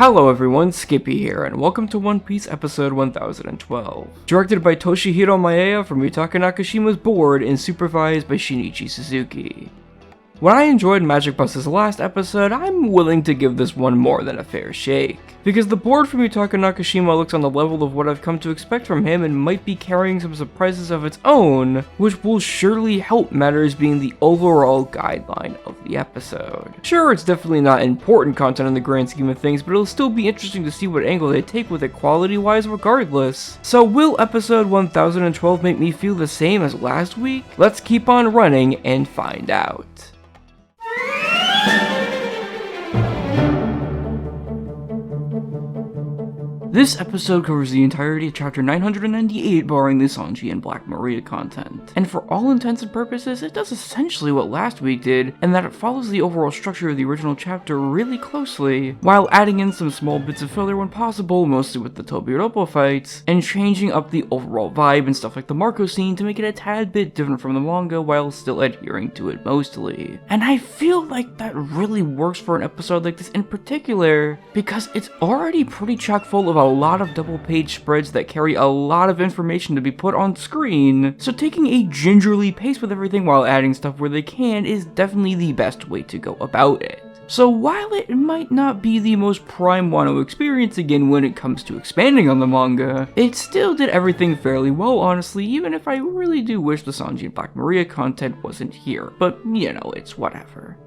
Hello everyone, Skippy here, and welcome to One Piece episode 1012. Directed by Toshihiro Maeda from Yutaka Nakashima's board and supervised by Shinichi Suzuki. When I enjoyed Magic Bus's last episode, I'm willing to give this one more than a fair shake. Because the board from Yutaka Nakashima looks on the level of what I've come to expect from him and might be carrying some surprises of its own, which will surely help matters being the overall guideline of the episode. Sure, it's definitely not important content in the grand scheme of things, but it'll still be interesting to see what angle they take with it quality-wise regardless. So will episode 1012 make me feel the same as last week? Let's keep on running and find out. This episode covers the entirety of chapter 998 barring the Sanji and Black Maria content. And for all intents and purposes, it does essentially what last week did, in that it follows the overall structure of the original chapter really closely, while adding in some small bits of filler when possible, mostly with the Tobiropo fights, and changing up the overall vibe and stuff like the Marco scene to make it a tad bit different from the manga while still adhering to it mostly. And I feel like that really works for an episode like this in particular, because it's already pretty chock full of a lot of double page spreads that carry a lot of information to be put on screen, so taking a gingerly pace with everything while adding stuff where they can is definitely the best way to go about it. So while it might not be the most prime Wano experience again when it comes to expanding on the manga, it still did everything fairly well honestly, even if I really do wish the Sanji and Black Maria content wasn't here, but you know, it's whatever.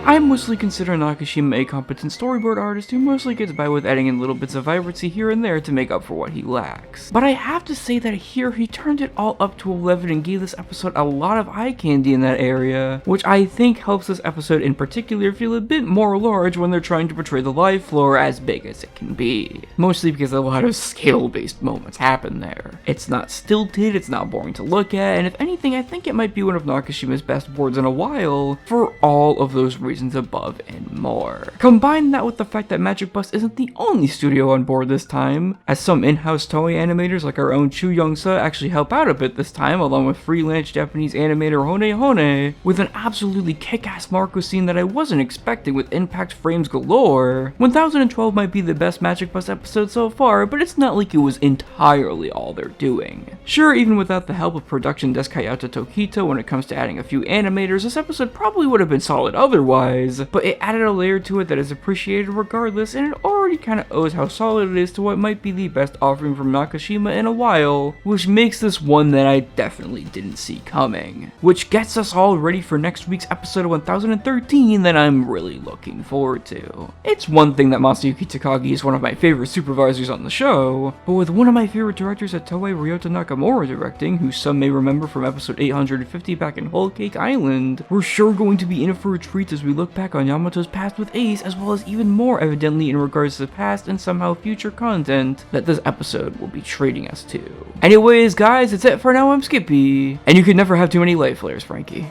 I mostly consider Nakashima a competent storyboard artist who mostly gets by with adding in little bits of vibrancy here and there to make up for what he lacks. But I have to say that here he turned it all up to 11 and gave this episode a lot of eye candy in that area, which I think helps this episode in particular feel a bit more large when they're trying to portray the live floor as big as it can be. Mostly because a lot of scale-based moments happen there. It's not stilted, it's not boring to look at, and if anything I think it might be one of Nakashima's best boards in a while, for all of those reasons above and more. Combine that with the fact that Magic Bus isn't the only studio on board this time, as some in-house Toei animators like our own Chu Young-sa actually help out a bit this time, along with freelance Japanese animator Hone Hone, with an absolutely kick-ass Marco scene that I wasn't expecting with impact frames galore. 1012 might be the best Magic Bus episode so far, but it's not like it was entirely all they're doing. Sure, even without the help of production desk Hayata Tokito when it comes to adding a few animators, this episode probably would have been solid otherwise, but it added a layer to it that is appreciated regardless, and it already kinda owes how solid it is to what might be the best offering from Nakashima in a while, which makes this one that I definitely didn't see coming. Which gets us all ready for next week's episode 1013 that I'm really looking forward to. It's one thing that Masayuki Takagi is one of my favorite supervisors on the show, but with one of my favorite directors at Toei, Ryota Nakamura, directing, who some may remember from episode 850 back in Whole Cake Island, we're sure going to be in for a treat as we look back on Yamato's past with Ace, as well as even more evidently in regards to the past and somehow future content that this episode will be treating us to. Anyways guys, that's it for now. I'm Skippy, and you could never have too many light flares, Frankie.